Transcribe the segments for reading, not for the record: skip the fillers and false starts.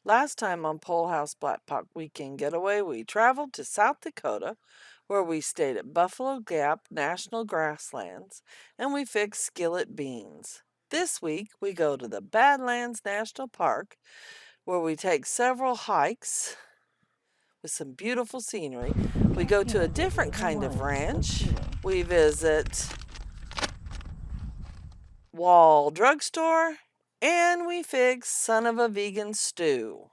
Last time on Pole House Black Park Weekend Getaway, we traveled to South Dakota, where we stayed at Buffalo Gap National Grasslands, and we fixed skillet beans. This week, we go to the Badlands National Park, where we take several hikes with some beautiful scenery. We go to a different kind of ranch. We visit Wall Drugstore, and we fix Son of a Vegan Stew.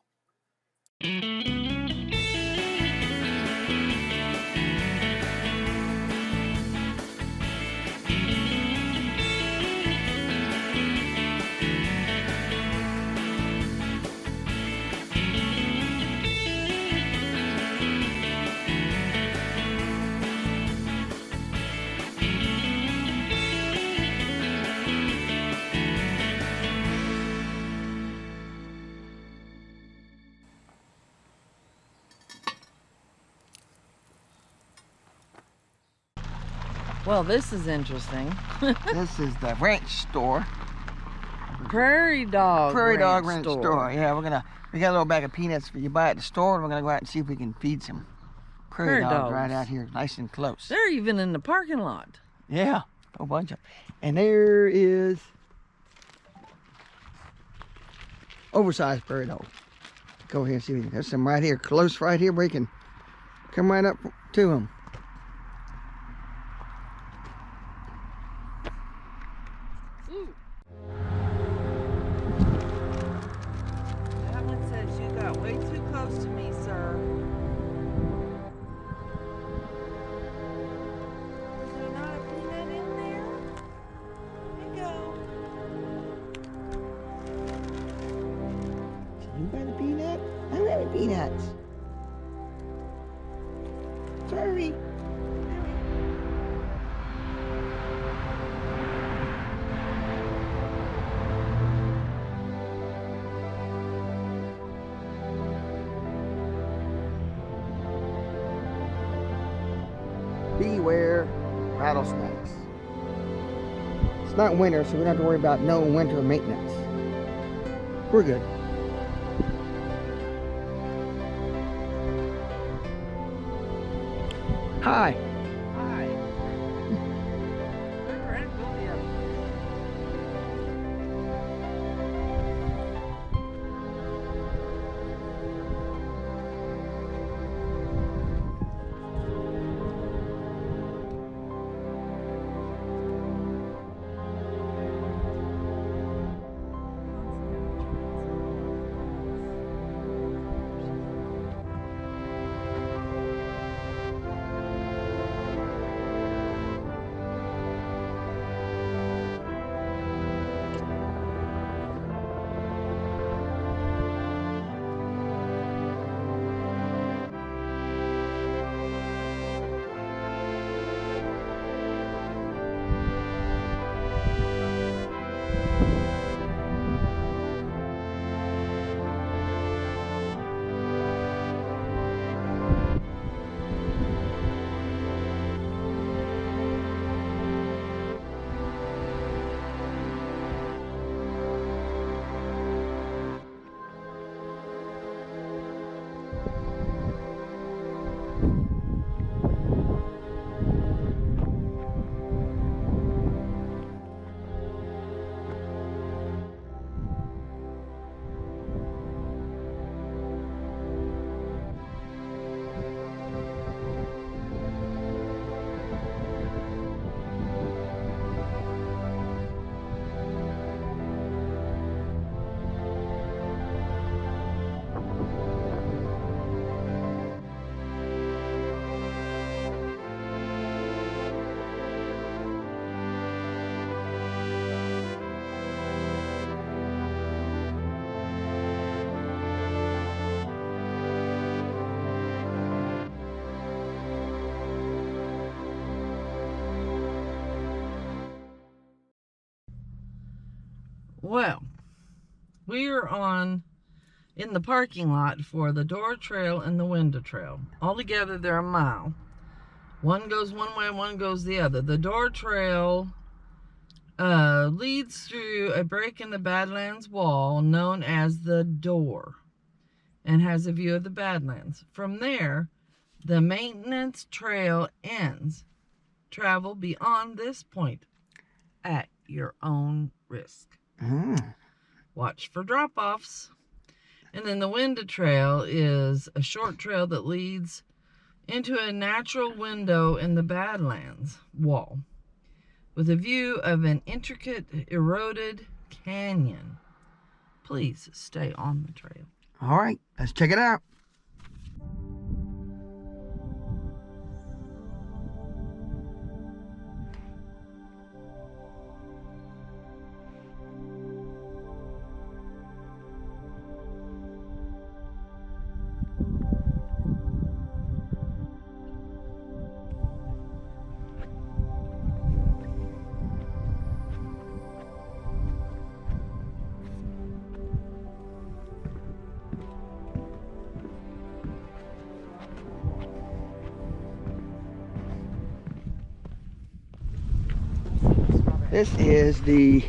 Well, this is interesting. This is the ranch store. Prairie Dog Ranch store. Yeah, we got a little bag of peanuts for you buy at the store, and we're gonna go out and see if we can feed some prairie dogs right out here, nice and close. They're even in the parking lot. Yeah, a whole bunch of them. And there is oversized prairie dog. Go here and see if we can. There's some right here, close right here, where you can come right up to them. That one says you got way too close to me, sir. Is there not a peanut in there? Here you go. You got a peanut? I don't have any peanuts. Sorry. Beware rattlesnakes. It's not winter, so we don't have to worry about no winter maintenance. We're good. Hi. Hi. Remember, it will be up. Well, we are in the parking lot for the Door Trail and the Window Trail. Altogether, they're a mile. One goes one way, one goes the other. The Door Trail leads through a break in the Badlands wall known as the Door. and has a view of the Badlands. From there, the maintenance trail ends. Travel beyond this point at your own risk. Watch for drop-offs. And then the window trail is a short trail that leads into a natural window in the Badlands wall with a view of an intricate eroded canyon. Please stay on the trail. All right, let's check it out. This is the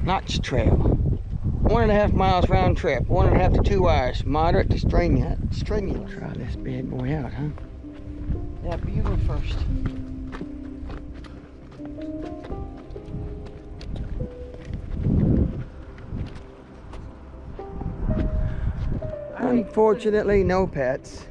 Notch Trail. 1.5 miles round trip, 1.5 to 2 hours, moderate to strenuous. Try this bad boy out, huh? Yeah, but you go first. Unfortunately, no pets.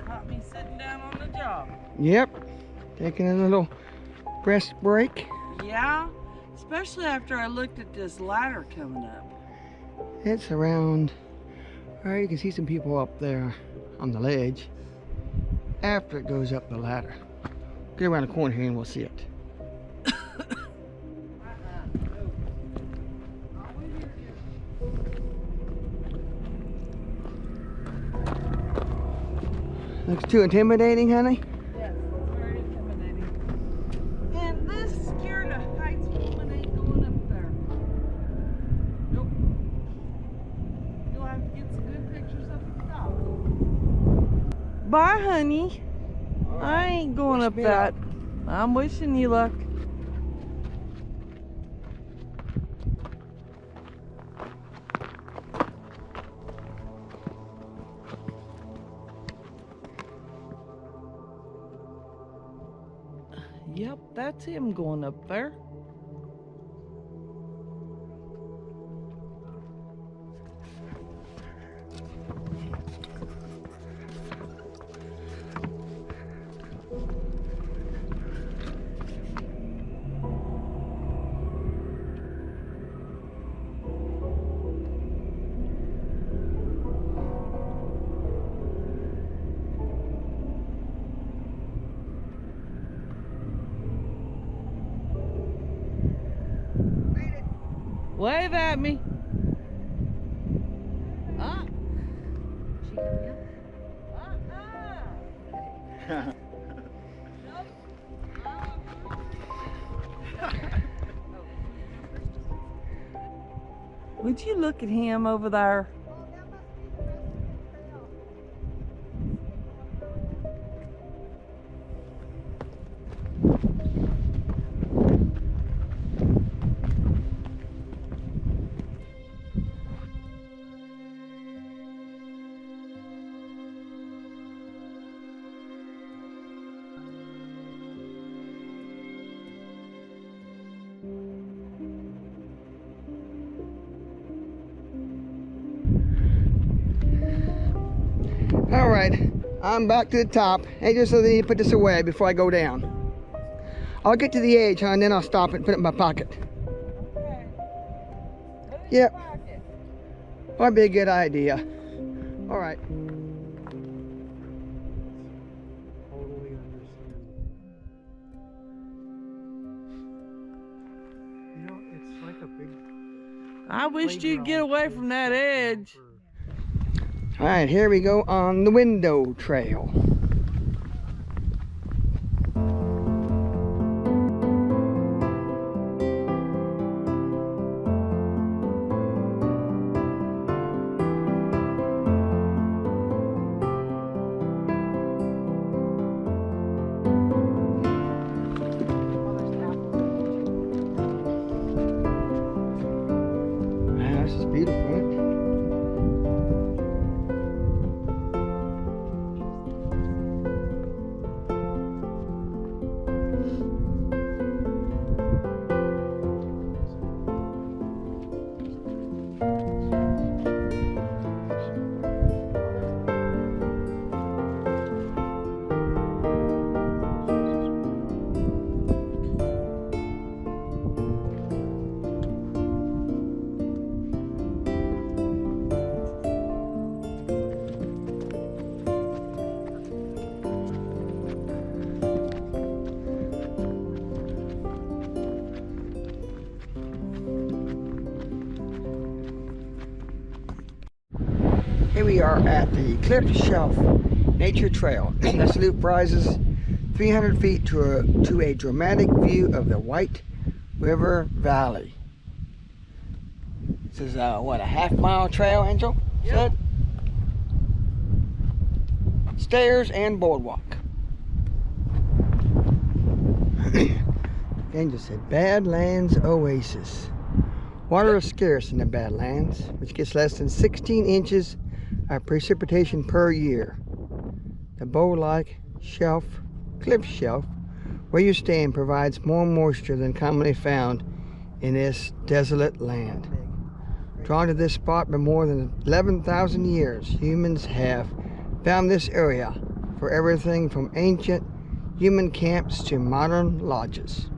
Caught me sitting down on the job. Yep, taking a little rest break. Yeah, especially after I looked at this ladder coming up. It's around, well, you can see some people up there on the ledge after it goes up the ladder. Get around the corner here and we'll see it. Looks too intimidating, honey? Yes, it's very intimidating. And this scared a heights woman ain't going up there. Nope. You'll have to get some good pictures up at the top. Bye, honey. I ain't going up that. I'm wishing you luck. Yep, that's him going up there. Wave at me. Ah. She coming up? Would you look at him over there? All right, I'm back to the top. Hey, just so they need to put this away before I go down. I'll get to the edge, huh, and then I'll stop it and put it in my pocket. Okay. Yep. That'd be a good idea. All right. Totally understand. You know, it's like a big. I wished you'd get away from that edge. All right, here we go on the window trail. we are at the Eclipse Shelf Nature Trail. This loop rises 300 feet to a dramatic view of the White River Valley. This is what, a half-mile trail, Angel? Yep. Stairs and boardwalk. Angel said Badlands Oasis. Water is scarce in the Badlands, which gets less than 16 inches of precipitation per year. The bowl-like shelf, cliff shelf, where you stand provides more moisture than commonly found in this desolate land. Drawn to this spot for more than 11,000 years, humans have found this area for everything from ancient human camps to modern lodges.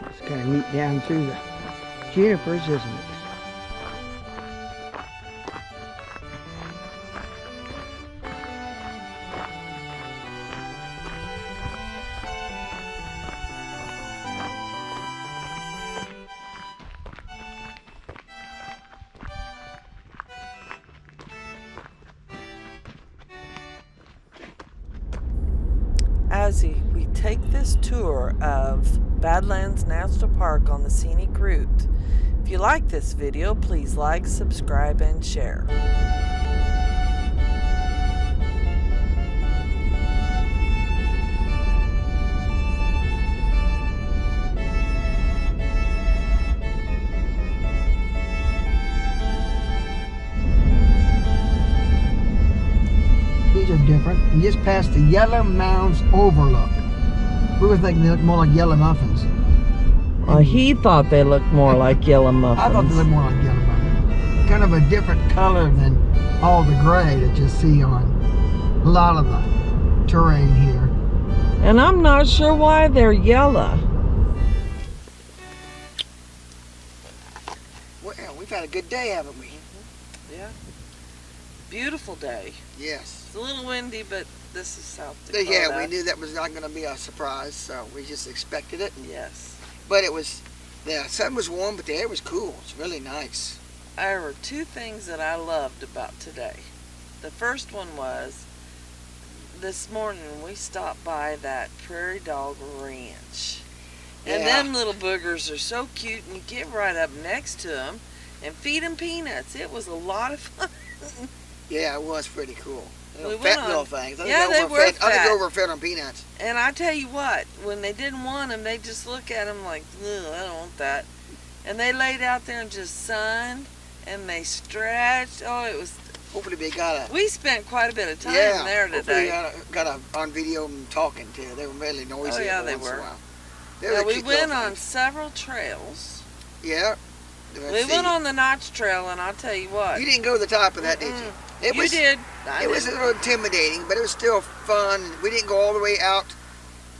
It's kind of neat down through the junipers, isn't it? As we take this tour of Badlands National Park on the scenic route. If you like this video, please like, subscribe, and share. These are different. We just passed the Yellow Mounds Overlook. We were thinking they looked more like yellow muffins. He thought they looked more like yellow muffins. I thought they looked more like yellow muffins. Kind of a different color than all the gray that you see on a lot of the terrain here. And I'm not sure why they're yellow. Well, we've had a good day, haven't we? Yeah. Beautiful day. Yes. It's a little windy, but this is South Dakota. Yeah, we knew that was not going to be a surprise, so we just expected it. Yes. But it was, the sun was warm, but the air was cool. It's really nice. There were two things that I loved about today. The first one was, this morning we stopped by that Prairie Dog Ranch. And Yeah. them little boogers are so cute, and you get right up next to them and feed them peanuts. It was a lot of fun. Yeah, it was pretty cool. Little We went fat on- little things. I think Yeah, they were I think fat. they overfed on peanuts. And I tell you what, when they didn't want them, they just look at them like, ugh, I don't want that. And they laid out there and just sunned, and they stretched. Oh, it was. Hopefully they got a. We spent quite a bit of time Yeah, there hopefully today. got a on video of them talking too. They were really noisy. Oh, yeah, every they once in a were. while. Yeah, we cute went little on things. several trails. Yeah. We went on the Notch Trail, and I'll tell you what. You didn't go to the top of that, did you? It You was, did. I It was a didn't. little intimidating, but it was still fun. We didn't go all the way out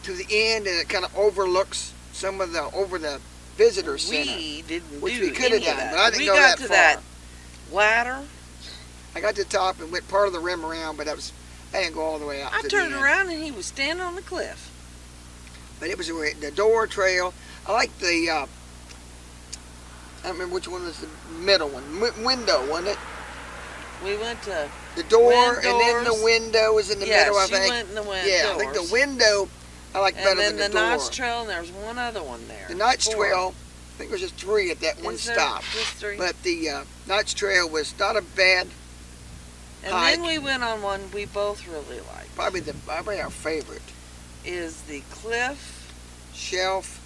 to the end, and it kind of overlooks some of the visitor center, We didn't which do we could have any of done, that. but I didn't we go got that to far. that ladder. I got to the top and went part of the rim around, but I didn't go all the way out. I to turned the end. around, and he was standing on the cliff. But it was the door trail. I like the. I don't remember which one was the middle one. Window, wasn't it? We went to. The door and then the Windows. window was in the middle, I Yes, think. you went in the window. Yeah, I think the window I like And better then than the the door. Notch Trail, and there's one other one there. The Notch Four. Trail, I think it was just 3 at that one Is there stop. just 3? But the Notch Trail was not a bad, and hike. then we went on one we both really liked. probably our favorite. Is the Cliff Shelf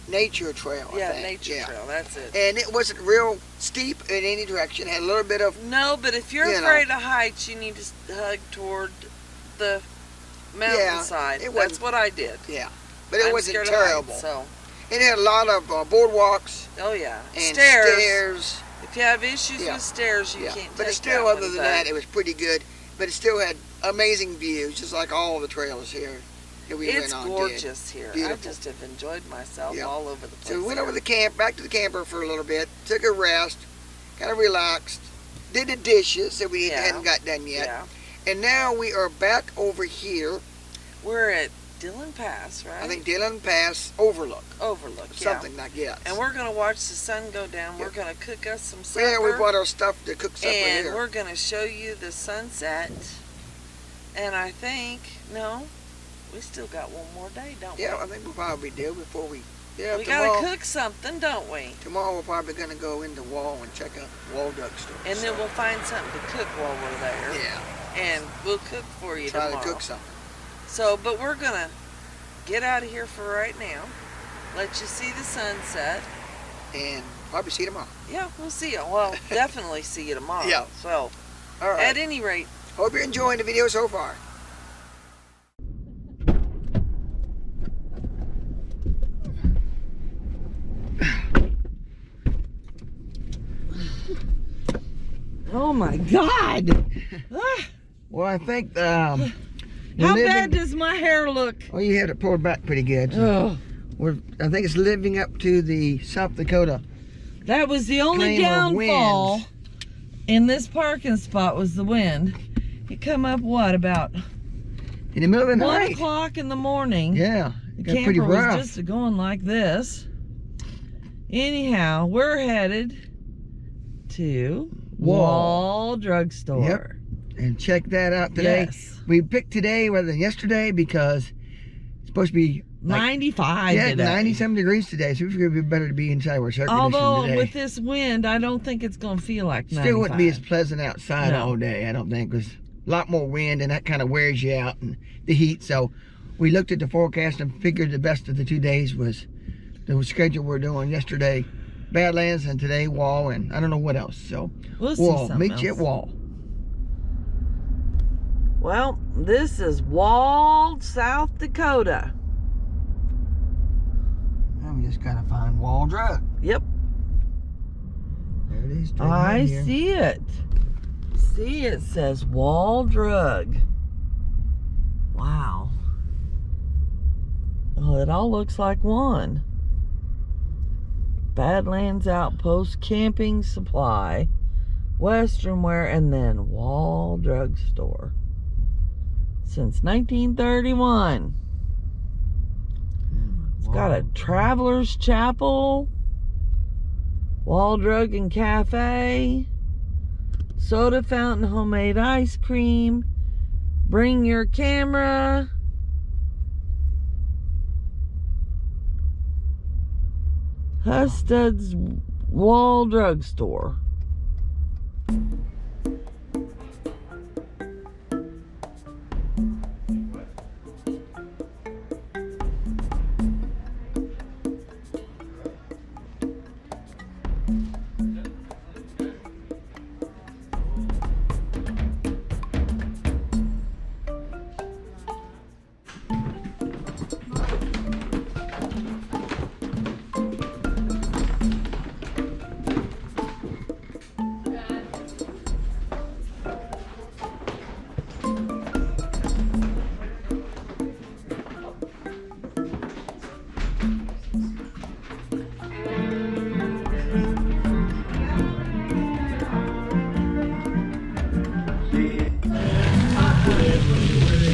nature trail, I Yeah, think. nature Yeah. trail. That's it. And it wasn't real steep in any direction. Had a little bit of, No, but if you're you know. afraid of heights, you need to hug toward the mountainside. it That's wasn't- what I did. yeah. But it I'm wasn't scared terrible. Of heights, so, And it had a lot of boardwalks oh yeah, and stairs. stairs. If you have issues Yeah. with stairs, you Yeah. can't. But take it still, that other one, than but that, it was pretty good. But it still had amazing views, just like all the trails here that we it's went on. gorgeous here. I Beautiful. just have enjoyed myself Yeah. all over the place. So we went over here. back to the camper for a little bit, took a rest, kind of relaxed, did the dishes that we Yeah. hadn't got done yet. Yeah, And now we are back over here, we're at Dillon Pass, right? I think Dillon Pass Overlook, Overlook. something like that. And we're gonna watch the sun go down. We're Yep. gonna cook us some supper. Yeah, we brought our stuff to cook supper and here. we're gonna show you the sunset. And I think we still got one more day, don't Yeah, I we? think we'll probably do before we. Yeah, We tomorrow. gotta cook something, don't we? Tomorrow we're probably gonna go into Wall and check out Wall Drugstore. And then we'll find something to cook while we're there. yeah, And we'll cook for you try tomorrow. to cook something. So, but we're gonna get out of here for right now. Let you see the sunset. And probably see you tomorrow. Yeah, we'll see you. Well, definitely see you tomorrow. Yeah. So, All right. at any rate, Hope you're enjoying the video so far. oh my God! Well, I think How bad does my hair look? Oh, you had it pulled back pretty good. Oh, I think it's living up to the South Dakota. that was the only Claim of downfall winds. in this parking spot was the wind. It come up what about In the middle of the 1 night. o'clock in the morning? Yeah, The it got pretty camper was rough. just going like this. Anyhow, we're headed to Wall Drugstore. Yep. And check that out today. Yes. We picked today rather than yesterday because it's supposed to be like, 95 yeah, today. 97 degrees today. So we figured it'd be better to be inside where it's air Although conditioned with today. this wind, I don't think it's going to feel like 95. Still wouldn't be as pleasant outside No. all day, I don't think, because a lot more wind and that kind of wears you out and the heat. So we looked at the forecast and figured the best of the 2 days was the schedule we're doing yesterday, Badlands, and today Wall, and I don't know what else. So We'll see Wall, something meet you at else. Wall. Well, this is Wall, South Dakota. Now we just gotta find Wall Drug. Yep, There it is. straight I ahead here. see it. See, it says Wall Drug. Wow. Well, it all looks like one. Badlands Outpost Camping Supply, Western Wear, and then Wall Drugstore. Since 1931. It's got a traveler's chapel, Wall Drug and Cafe, soda fountain, homemade ice cream, bring your camera, Husted's Wall Drugstore.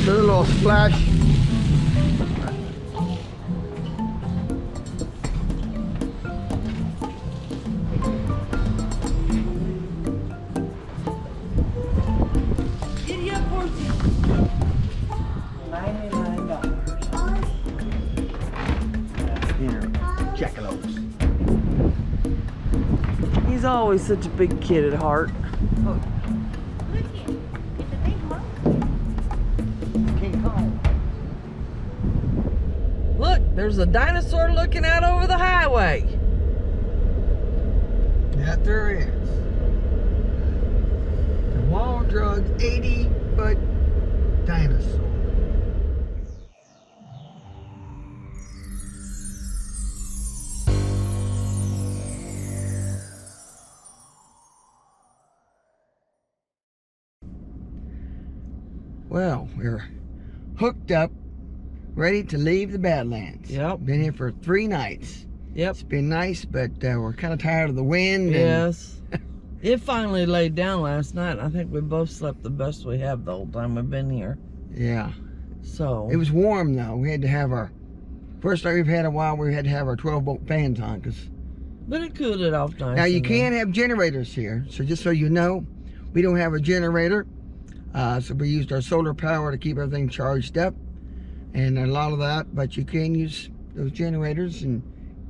The little splash. Giddy up, horsey. $99. Here, jackalopes. He's always such a big kid at heart. Look it. It's a big monkey. King Kong. Look, There's a dinosaur looking out over the highway. That there is. The wall drug 80-foot dinosaur. Well, we're hooked up, ready to leave the Badlands. Yep. Been here for 3 nights. Yep. It's been nice, but we're kind of tired of the wind. Yes. It finally laid down last night. I think we both slept the best we have the whole time we've been here. Yeah. So. It was warm, though. We had to have our, first night we've had a while, we had to have our 12-volt fans on. But it cooled it off nice. Now, you can have generators here. So just so you know, we don't have a generator. So we used our solar power to keep everything charged up. And a lot of that, but you can use those generators and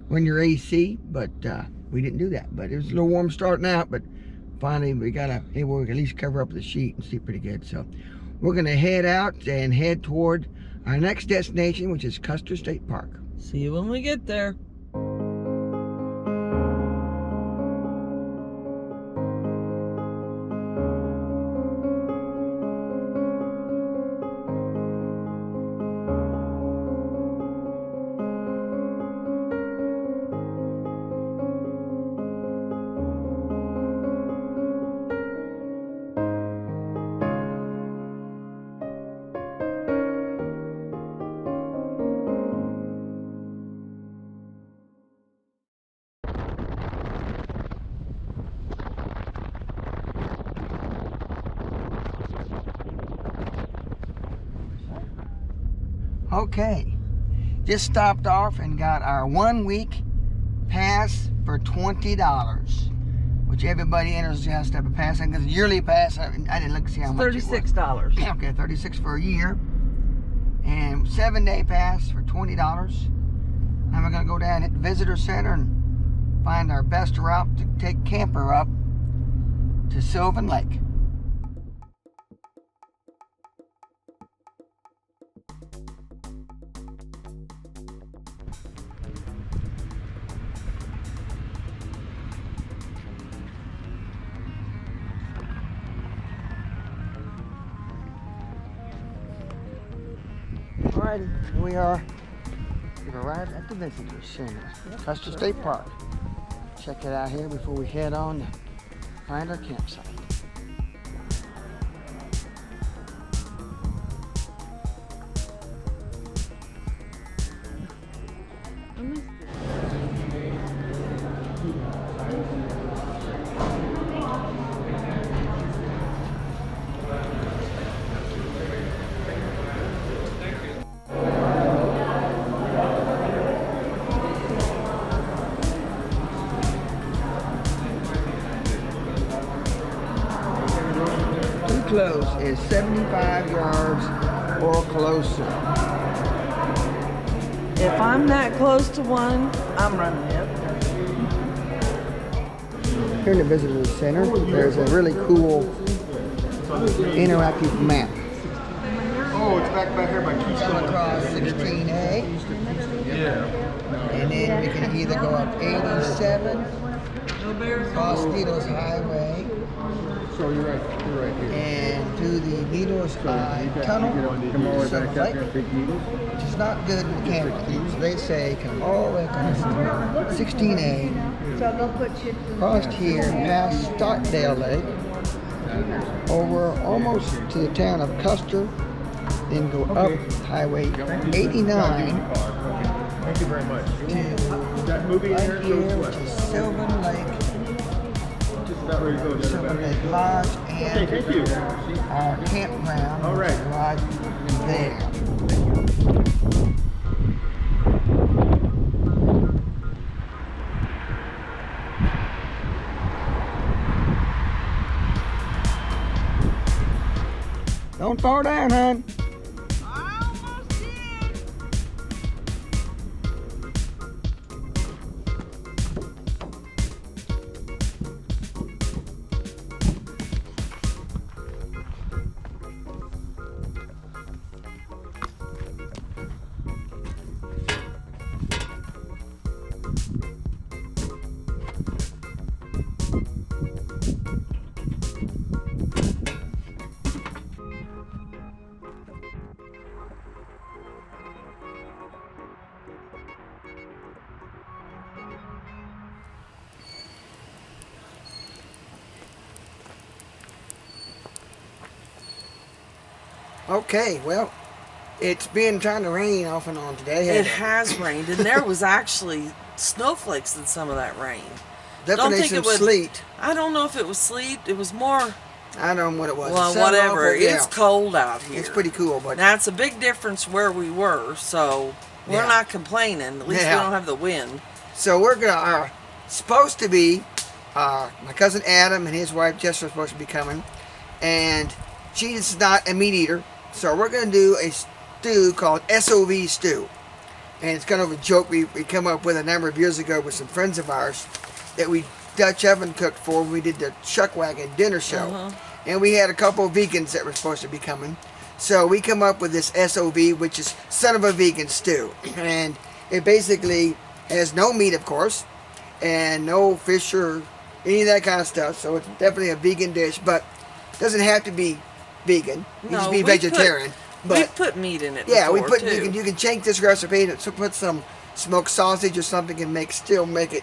when you're AC, but we didn't do that. But it was a little warm starting out, but finally we got able to at least cover up the sheet and see pretty good. So we're gonna head out and head toward our next destination, which is Custer State Park. See you when we get there. Okay, just stopped off and got our 1-week pass for $20, which everybody enters has to have a pass. And because yearly pass, I didn't look to see how much it was. $36. Okay, $36 for a year, and 7-day pass for $20. Now we're gonna go down at the visitor center and find our best route to take camper up to Sylvan Lake. Alrighty, here we are. We've arrived at the visitor center, Custer State Park. Check it out here before we head on to find our campsite. Close is 75 yards or closer. If I'm that close to one, I'm running it. Here in the visitor center, there's a really cool interactive map. Oh, it's back here by Keystone. Across 16A. Yeah. And then we can either go up 87, across Needles Highway, So you're right here. and do the Needles Tunnel to Silver Lake, which is not good in the camping. So they say come all the way across 16A, So they'll put you across here, past Stockdale Lake, over almost to the town of Custer, then go up Highway 89 Thank you very much. to That movie right here here, goes which what? is Sylvan Lake, Just about ready to go. Sylvan Lake Lodge, Okay, and thank you. our campground, All which is right. right there. Don't fall down, hon. Okay, well, it's been trying to rain off and on today. It has rained, and there was actually snowflakes in some of that rain. Don't Definitely think some it would. sleet. I don't know if it was sleet. It was more. I don't know what it was. Well, It sounded whatever. awful, yeah. It's cold out here. It's pretty cool, but Now it's a big difference where we were, so we're Yeah. not complaining. At least Yeah. we don't have the wind. so we're gonna supposed to be my cousin Adam and his wife Jess are supposed to be coming, and she's not a meat eater, so we're gonna do a stew called SOV stew, and it's kind of a joke we come up with a number of years ago with some friends of ours that we Dutch oven cooked for when we did the Chuck Wagon dinner show, and we had a couple of vegans that were supposed to be coming, so we come up with this SOV, which is son of a vegan stew, and it basically has no meat, of course, and no fish or any of that kind of stuff. So it's definitely a vegan dish, but doesn't have to be vegan. You just be vegetarian. We've put meat in it. Yeah, we before, put too. you can change this recipe and put some smoked sausage or something and still make it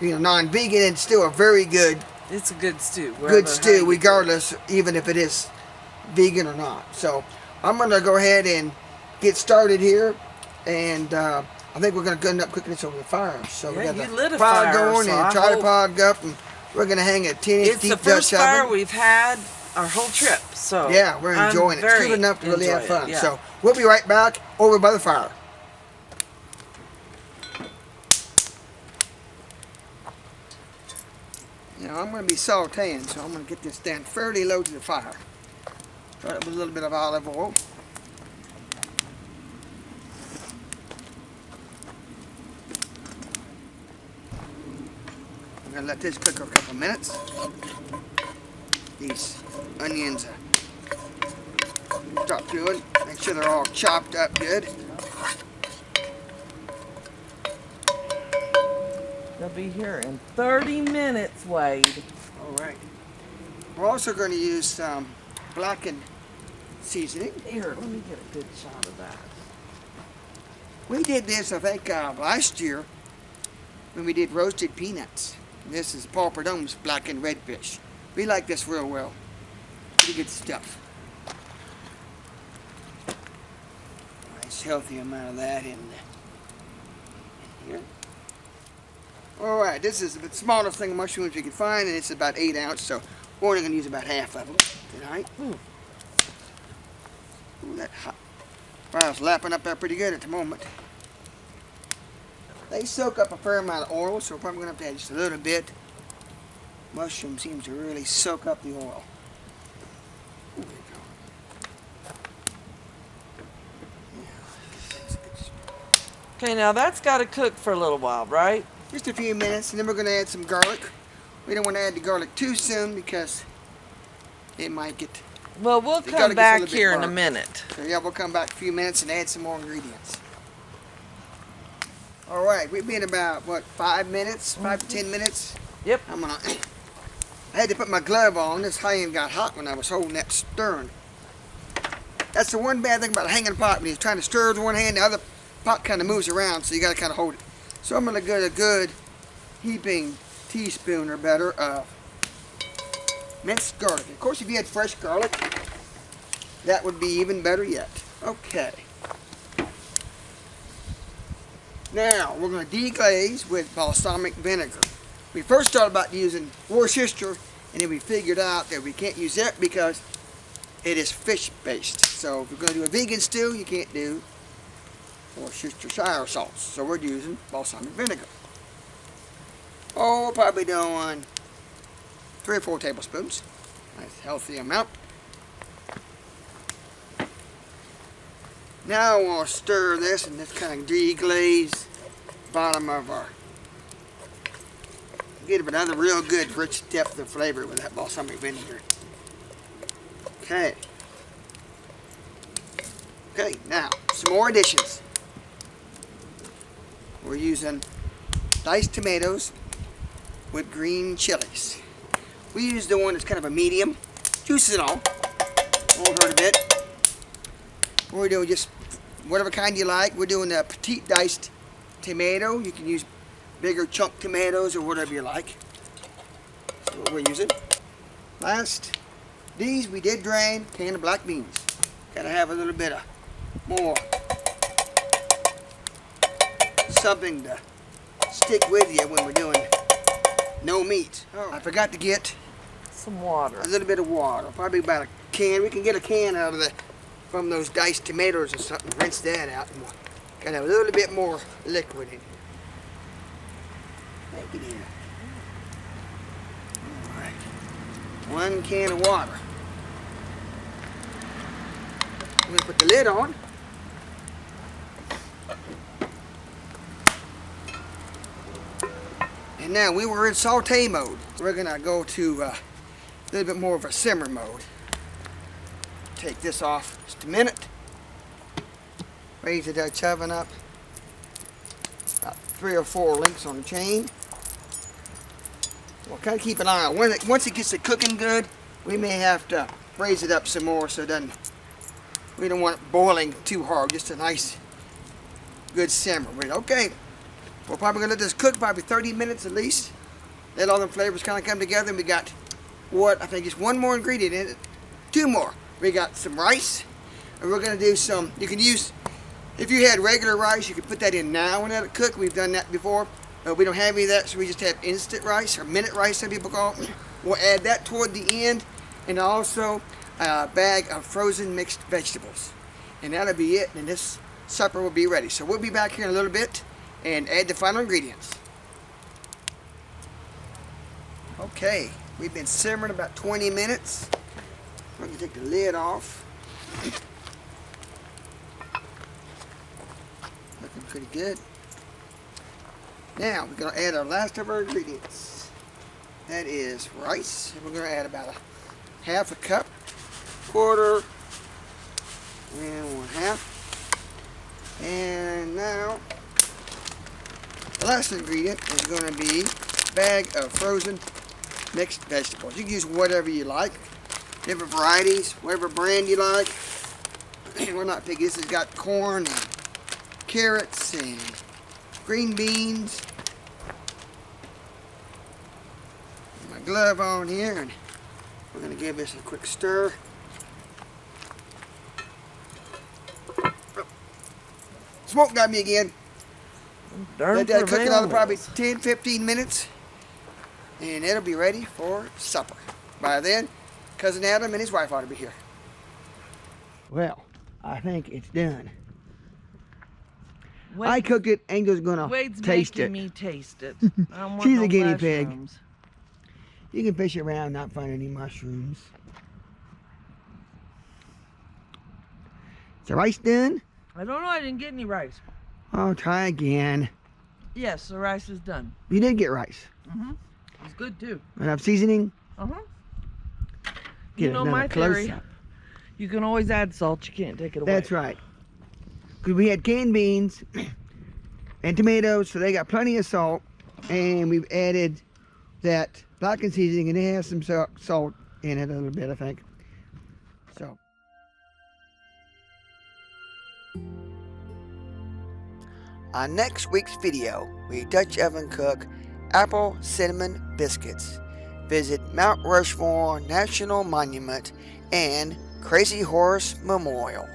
non-vegan, and still a very good It's a good stew. good stew, regardless, even if it is vegan or not. So I'm gonna go ahead and get started here, and I think we're gonna end up cooking this over the fire. So we Yeah, got you the lit a fire fire, going so and I tripod up, and we're gonna hang a 10-inch It's deep the first Dutch fire oven. we've had our whole trip, so Yeah, we're enjoying it. It's very good enough to really have enjoy it, fun. yeah. So we'll be right back over by the fire. Now I'm going to be sauteing, so I'm going to get this down fairly low to the fire. Start it with a little bit of olive oil. I'm going to let this cook for a couple minutes. These onions stop doing. Make sure they're all chopped up good. They'll be here in 30 minutes, Wade. All right. We're also going to use some blackened seasoning. Here, let me get a good shot of that. We did this, I think, last year when we did roasted peanuts. This is Paul Perdome's blackened redfish. We like this real well. Pretty good stuff. Nice healthy amount of that in here. All right, this is the smallest thing of mushrooms we can find, and it's about 8 ounce, so we're only going to use about half of them tonight. Ooh, that hot fire's lapping up there pretty good at the moment. They soak up a fair amount of oil, so we're probably going to have to add just a little bit. Mushroom seems to really soak up the oil. Ooh, there you go. Okay, now that's got to cook for a little while, right? Just a few minutes, and then we're going to add some garlic. We don't want to add the garlic too soon because it might get... Well, we'll The come garlic gets a back little bit here in a burnt. minute. So yeah, we'll come back a few minutes and add some more ingredients. All right, we've been about, what, 5 minutes? 5 to 10 minutes? Yep. I'm gonna... I had to put my glove on. This hand got hot when I was holding that stern. That's the one bad thing about a hanging pot. When you're trying to stir with one hand, the other pot kind of moves around, so you got to kind of hold it. So I'm going to get a good heaping teaspoon or better of minced garlic. Of course, if you had fresh garlic, that would be even better yet. Okay. Now, we're going to deglaze with balsamic vinegar. We first thought about using Worcestershire, and then we figured out that we can't use that because it is fish-based. So if we're going to do a vegan stew, you can't do Worcestershire sauce. So we're using balsamic vinegar. Oh, we're probably doing 3 or 4 tablespoons. Nice healthy amount. Now we'll stir this and just kind of deglaze bottom of our... Get another real good rich depth of flavor with that balsamic vinegar. Okay. Okay, now some more additions. We're using diced tomatoes with green chilies. We use the one that's kind of a medium, juices and all. Won't hurt a bit. We're doing just whatever kind you like. We're doing a petite diced tomato. You can use bigger chunk tomatoes or whatever you like. That's what we're using. Last, these we did drain, can of black beans. Gotta have a little bit of more something to stick with you when we're doing no meat. Oh, I forgot to get Some water. a little bit of water, probably about a can. We can get a can out of from those diced tomatoes or something. Rinse that out, and we'll gotta have a little bit more liquid in here. Make it in. All right, 1 can of water. I'm gonna put the lid on. And now we were in saute mode. We're gonna go to a little bit more of a simmer mode. Take this off just a minute. Raise the Dutch oven up. About 3 or 4 links on the chain. We'll kind of keep an eye on it. Once it gets to cooking good, we may have to raise it up some more so it doesn't. We don't want it boiling too hard. Just a nice, good simmer. Okay. We're probably gonna let this cook probably 30 minutes at least. Let all the flavors kind of come together. And we got I think just 1 more ingredient in it. 2 more. We got some rice, and we're gonna do some. You can use, if you had regular rice, you could put that in now and let it cook. We've done that before. We don't have any of that, so we just have instant rice or minute rice, some people call it. We'll add that toward the end, and also a bag of frozen mixed vegetables, and that'll be it. And this supper will be ready. So we'll be back here in a little bit and add the final ingredients. Okay, we've been simmering about 20 minutes. We're going to take the lid off. Looking pretty good. Now we're going to add our last of our ingredients. That is rice. And we're going to add about a 1/2 cup, 1/4, and 1/2. And now the last ingredient is going to be a bag of frozen mixed vegetables. You can use whatever you like, different varieties, whatever brand you like. We're not picky. This has got corn and carrots and green beans. Put my glove on here, and we're going to give this a quick stir. Smoke got me again. Let that cook another probably 10-15 minutes, and it'll be ready for supper. By then, Cousin Adam and his wife ought to be here. Well, I think it's done. I cooked it. Angel's gonna Wade's taste making it. me taste it. I don't want She's no a guinea pig. mushrooms. You can fish around, not find any mushrooms. Is the rice done? I don't know. I didn't get any rice. Oh, try again. Yes, the rice is done. You did get rice. It's good too. Enough seasoning? You Get know another my theory. close-up. You can always add salt. You can't take it away. That's right. Because we had canned beans and tomatoes, so they got plenty of salt. And we've added that blackened seasoning, and it has some salt in it a little bit, I think. So. On next week's video, we Dutch oven cook apple cinnamon biscuits, visit Mount Rushmore National Monument and Crazy Horse Memorial.